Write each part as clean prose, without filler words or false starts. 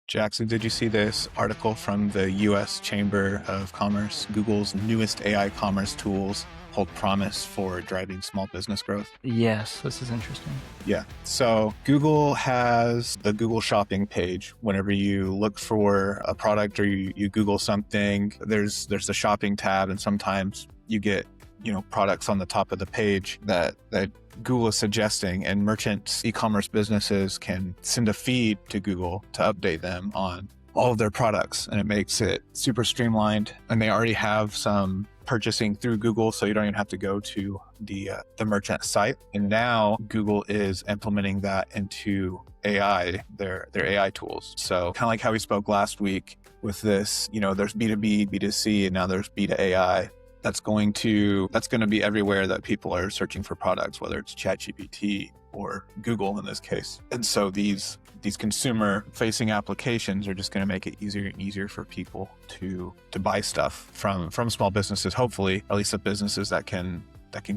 Jackson, did you see this article from the U.S. Chamber of Commerce? Google's newest AI commerce tools hold promise for driving small business growth. Yes, this is interesting. Yeah. So Google has the Google Shopping page. Whenever you look for a product or you Google something, there's the shopping tab, and sometimes you get products on the top of the page that Google is suggesting, and merchants, e-commerce businesses can send a feed to Google to update them on all of their products, and it makes it super streamlined. And they already have some purchasing through Google, so you don't even have to go to the merchant site. And now Google is implementing that into AI, their AI tools. So kind of like how we spoke last week with this, there's B2B, B2C, and now there's B2AI. That's going to be everywhere that people are searching for products, whether it's ChatGPT or Google in this case. And so these consumer-facing applications are just going to make it easier and easier for people to buy stuff from small businesses. Hopefully, at least the businesses that can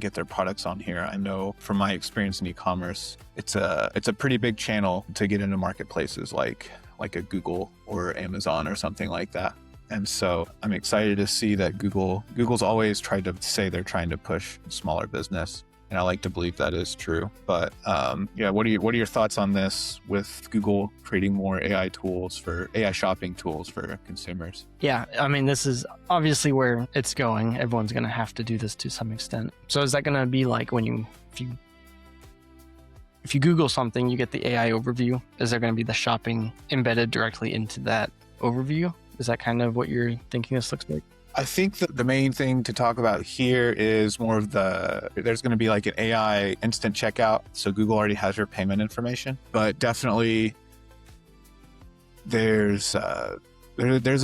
get their products on here. I know from my experience in e-commerce, it's a pretty big channel to get into marketplaces like a Google or Amazon or something like that. And so I'm excited to see that Google's always tried to say they're trying to push smaller business. And I like to believe that is true. But what are your thoughts on this with Google creating more AI shopping tools for consumers? Yeah, I mean, this is obviously where it's going. Everyone's going to have to do this to some extent. So is that going to be like if you Google something, you get the AI overview? Is there going to be the shopping embedded directly into that overview? Is that kind of what you're thinking this looks like? I think that the main thing to talk about here is more of there's going to be like an AI instant checkout. So Google already has your payment information, but definitely there's a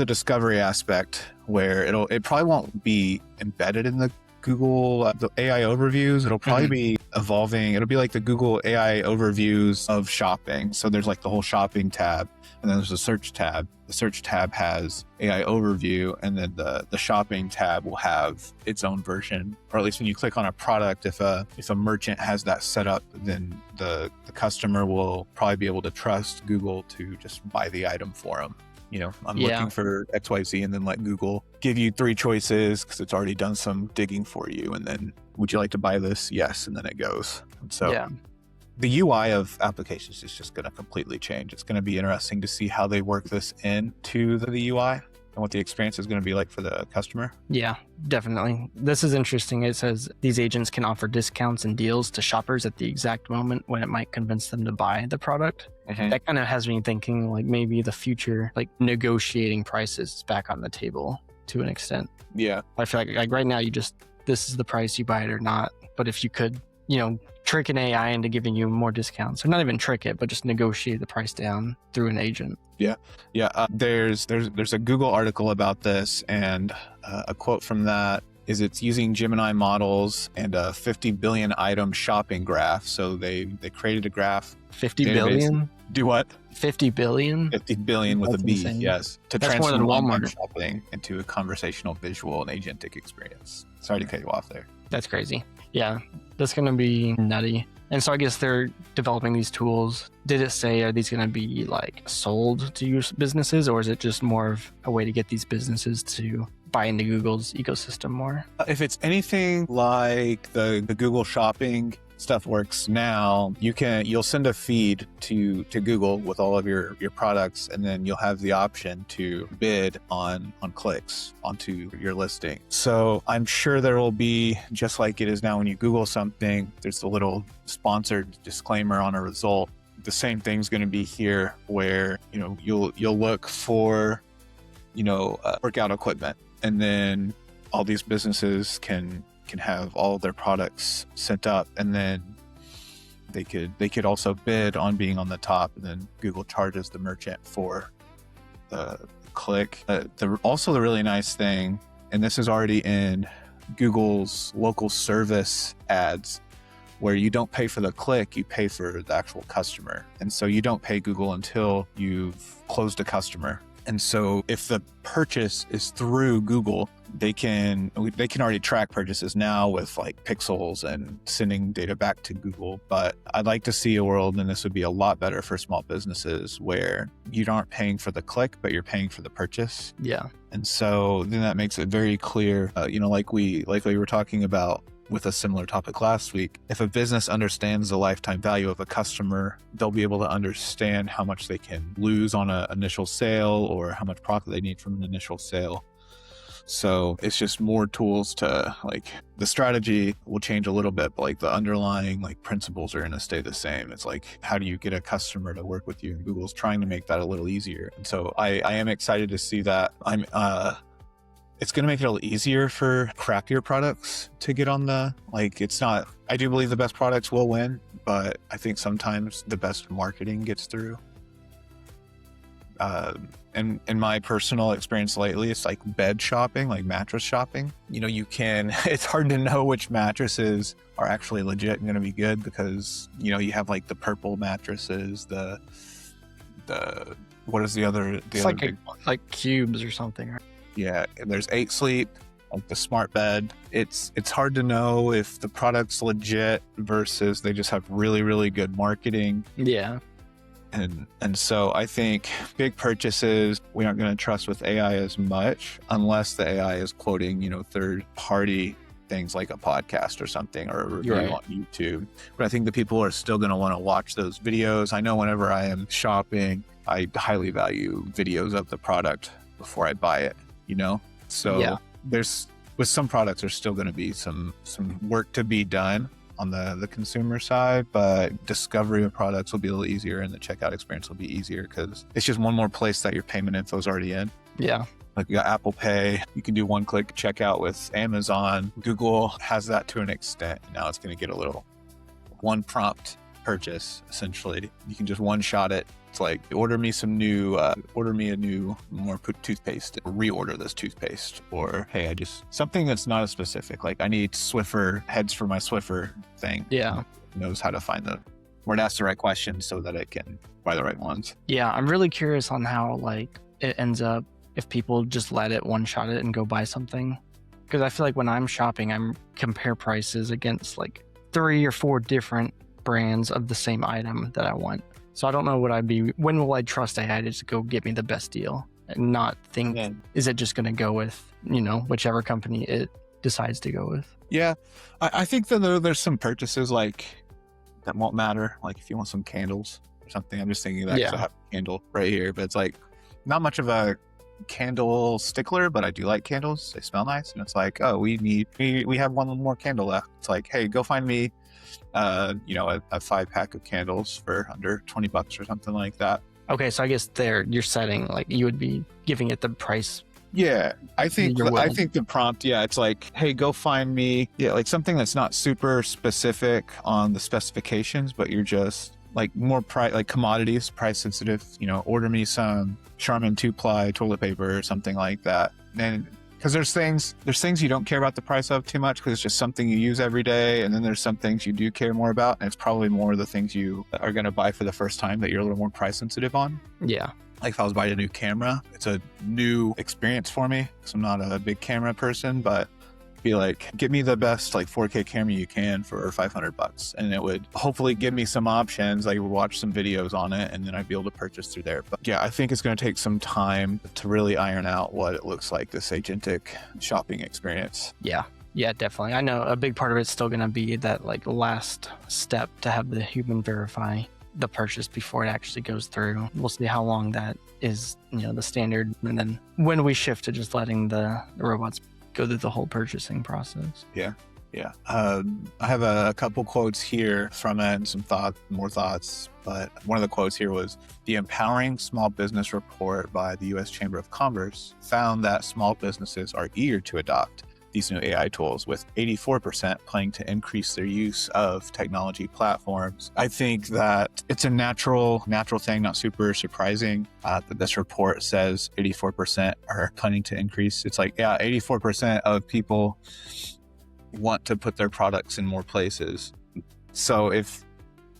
discovery aspect where it probably won't be embedded in the Google the AI overviews. It'll probably be evolving. It'll be like the Google AI overviews of shopping. So there's like the whole shopping tab, and then there's a search tab. The search tab has AI overview, and then the shopping tab will have its own version. Or at least when you click on a product, if a merchant has that set up, then the customer will probably be able to trust Google to just buy the item for them. I'm looking for XYZ, and then let Google give you 3 choices because it's already done some digging for you. And then, would you like to buy this? Yes. And then it goes. And so the UI of applications is just going to completely change. It's going to be interesting to see how they work this into the UI and what the experience is going to be like for the customer. Yeah, definitely. This is interesting. It says these agents can offer discounts and deals to shoppers at the exact moment when it might convince them to buy the product. That kind of has me thinking like maybe the future, like negotiating prices is back on the table to an extent. Yeah. I feel like right now this is the price, you buy it or not. But if you could, trick an AI into giving you more discounts, or not even trick it, but just negotiate the price down through an agent. Yeah. There's a Google article about this, and a quote from that is it's using Gemini models and a 50 billion item shopping graph. So they created a graph. 50 billion? Do what? 50 billion? 50 billion with a B, insane. Yes. To That's transform more than online Walmart shopping into a conversational, visual, and agentic experience. Sorry to cut you off there. That's crazy. Yeah, that's going to be nutty. And so I guess they're developing these tools. Did it say, are these going to be like sold to your businesses, or is it just more of a way to get these businesses to buy into Google's ecosystem more? If it's anything like the Google Shopping stuff works now, you'll send a feed to Google with all of your products, and then you'll have the option to bid on clicks onto your listing. So I'm sure there will be, just like it is now when you Google something, there's a little sponsored disclaimer on a result. The same thing's going to be here, where you'll look for workout equipment, and then all these businesses can have all of their products sent up, and then they could also bid on being on the top, and then Google charges the merchant for the click. Also the really nice thing, and this is already in Google's local service ads, where you don't pay for the click, you pay for the actual customer. And so you don't pay Google until you've closed a customer. And so if the purchase is through Google, they can already track purchases now with like pixels and sending data back to Google. But I'd like to see a world, and this would be a lot better for small businesses, where you aren't paying for the click, but you're paying for the purchase. Yeah. And so then that makes it very clear, like we were talking about with a similar topic last week, if a business understands the lifetime value of a customer, they'll be able to understand how much they can lose on an initial sale or how much profit they need from an initial sale. So it's just more tools to, like, the strategy will change a little bit, but like the underlying like principles are going to stay the same. It's like, how do you get a customer to work with you? And Google's trying to make that a little easier. And so I am excited to see that. It's going to make it a little easier for crappier products to get on the, like, it's not, I do believe the best products will win, but I think sometimes the best marketing gets through. And in my personal experience lately, it's like bed shopping, like mattress shopping. It's hard to know which mattresses are actually legit and going to be good, because, you have like the purple mattresses, what is the other? It's like like cubes or something, right? Yeah, and there's 8 Sleep, like the smart bed. It's hard to know if the product's legit versus they just have really, really good marketing. Yeah. And so I think big purchases, we aren't going to trust with AI as much unless the AI is quoting, third party things like a podcast or something, or a review on YouTube. But I think the people are still going to want to watch those videos. I know whenever I am shopping, I highly value videos of the product before I buy it. So with some products, there's still going to be some work to be done on the consumer side, but discovery of products will be a little easier, and the checkout experience will be easier because it's just one more place that your payment info is already in. Yeah. Like, you got Apple Pay, you can do one-click checkout with Amazon. Google has that to an extent. Now it's going to get a little one prompt purchase, essentially. You can just one-shot it. It's like, order me a new more toothpaste, reorder this toothpaste, or hey, something that's not as specific. Like, I need Swiffer heads for my Swiffer thing. Yeah. It knows how to find where to ask the right questions so that it can buy the right ones. Yeah. I'm really curious on how like it ends up if people just let it one shot it and go buy something. Because I feel like when I'm shopping, I'm compare prices against like 3 or 4 different brands of the same item that I want. So I don't know when will I trust AI to just go get me the best deal and not think, is it just going to go with, whichever company it decides to go with? Yeah. I think that there's some purchases like that won't matter. Like if you want some candles or something, I'm just thinking that because I have a candle right here, but it's like not much of a candle stickler, but I do like candles. They smell nice. And it's like, oh, we have one more candle left. It's like, hey, go find me a 5-pack of candles for under $20 or something like that. Okay, so I guess you're setting, like, you would be giving it the price. Yeah, I think the prompt, it's like, hey, go find me, like something that's not super specific on the specifications, but you're just like more like commodities, price sensitive. Order me some Charmin 2-ply toilet paper or something like that. And because there's things you don't care about the price of too much because it's just something you use every day, and then there's some things you do care more about, and it's probably more the things you are going to buy for the first time that you're a little more price sensitive on. Yeah. Like if I was buying a new camera, it's a new experience for me because I'm not a big camera person, but be like, get me the best like 4K camera you can for $500, and it would hopefully give me some options. I would watch some videos on it, and then I'd be able to purchase through there. But yeah, I think it's going to take some time to really iron out what it looks like, this agentic shopping experience. Yeah, definitely. I know a big part of it's still going to be that like last step to have the human verify the purchase before it actually goes through. We'll see how long that is, the standard, and then when we shift to just letting the robots go through the whole purchasing process. Yeah. I have a couple quotes here from it and some more thoughts, but one of the quotes here was, the Empowering Small Business Report by the U.S. Chamber of Commerce found that small businesses are eager to adopt these new AI tools, with 84% planning to increase their use of technology platforms. I think that it's a natural thing, not super surprising that this report says 84% are planning to increase. It's like, 84% of people want to put their products in more places. So if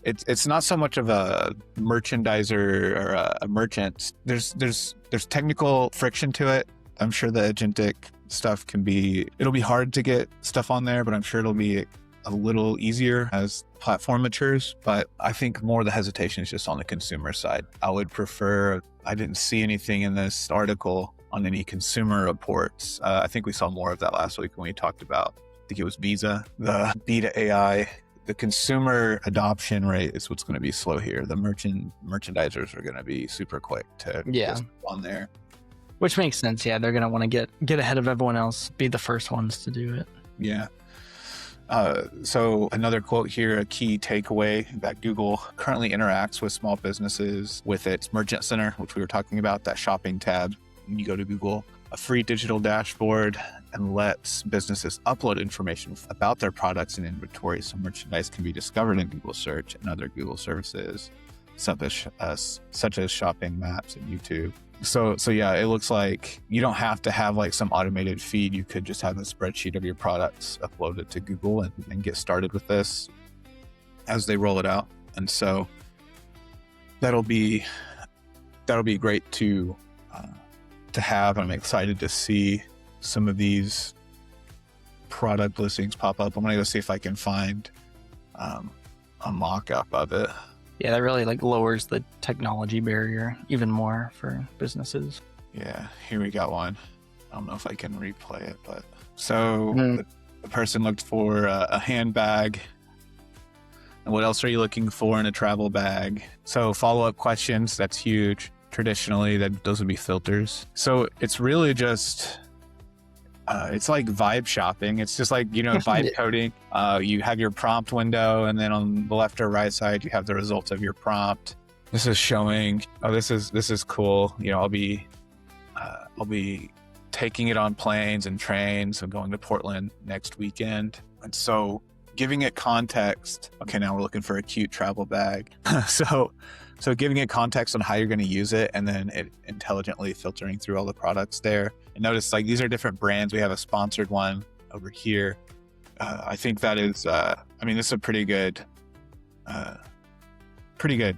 it's not so much of a merchandiser or a merchant. There's technical friction to it. I'm sure the agentic stuff it'll be hard to get stuff on there, but I'm sure it'll be a little easier as platform matures. But I think more of the hesitation is just on the consumer side. I didn't see anything in this article on any consumer reports. I think we saw more of that last week when we talked about, I think it was Visa, the B to AI. The consumer adoption rate is what's going to be slow here. The merchandisers are going to be super quick to get on there. Which makes sense. Yeah, they're going to want to get ahead of everyone else, be the first ones to do it. Yeah. So another quote here, a key takeaway that Google currently interacts with small businesses with its Merchant Center, which we were talking about, that shopping tab. When you go to Google, a free digital dashboard, and lets businesses upload information about their products and inventory so merchandise can be discovered in Google Search and other Google services, such as shopping, maps, and YouTube. So yeah, it looks like you don't have to have like some automated feed. You could just have a spreadsheet of your products uploaded to Google and get started with this as they roll it out. And so that'll be great to have. I'm excited to see some of these product listings pop up. I'm gonna go see if I can find a mock-up of it. Yeah, that really like lowers the technology barrier even more for businesses. Yeah, here we got one. I don't know if I can replay it, but so the person looked for a handbag. And what else are you looking for in a travel bag? So follow-up questions, that's huge. Traditionally, those would be filters. So it's really just, it's like vibe shopping. It's just like, vibe coding. You have your prompt window, and then on the left or right side, you have the results of your prompt. This is showing, this is cool. I'll be taking it on planes and trains. I'm going to Portland next weekend. And so giving it context. Okay, now we're looking for a cute travel bag. So giving it context on how you're going to use it, and then it intelligently filtering through all the products there. And notice like these are different brands. We have a sponsored one over here. I think that is, this is a pretty good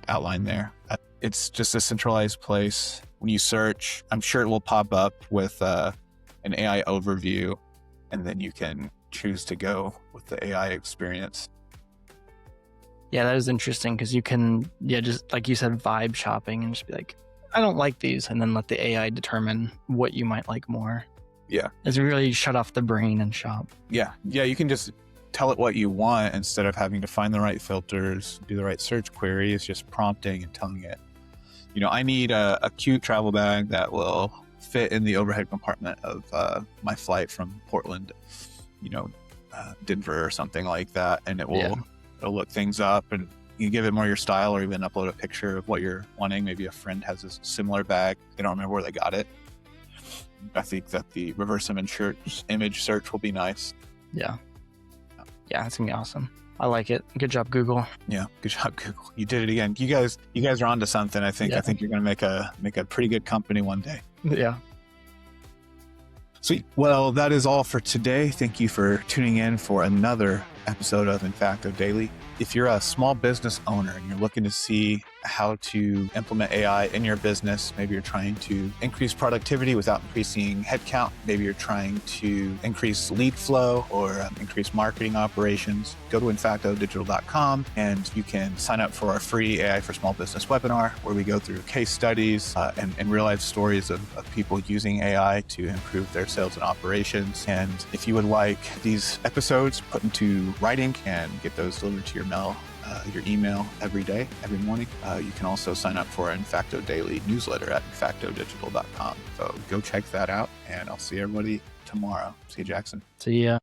outline there. It's just a centralized place. When you search, I'm sure it will pop up with an AI overview, and then you can choose to go with the AI experience. Yeah, that is interesting because you can, just like you said, vibe shopping and just be like, I don't like these, and then let the AI determine what you might like more. Yeah. It's really shut off the brain and shop. Yeah, you can just tell it what you want instead of having to find the right filters, do the right search query. It's just prompting and telling it, I need a cute travel bag that will fit in the overhead compartment of my flight from Portland, Denver or something like that, and it will... It'll look things up, and you give it more your style, or even upload a picture of what you're wanting. Maybe a friend has a similar bag. They don't remember where they got it. I think that the reverse image search will be nice. Yeah, it's gonna be awesome. I like it. Good job, Google. Yeah, good job, Google. You did it again. You guys are onto something. I think you're gonna make a pretty good company one day. Yeah. Sweet. Well, that is all for today. Thank you for tuning in for another episode of Infacto Daily. If you're a small business owner and you're looking to see how to implement AI in your business, maybe you're trying to increase productivity without increasing headcount, maybe you're trying to increase lead flow or increase marketing operations, go to infactodigital.com and you can sign up for our free AI for Small Business webinar, where we go through case studies and real life stories of people using AI to improve their sales and operations. And if you would like these episodes put into writing and get those delivered to your email every day, every morning, you can also sign up for our Infacto Daily newsletter at infactodigital.com. So go check that out, and I'll see everybody tomorrow. See you, Jackson. See ya.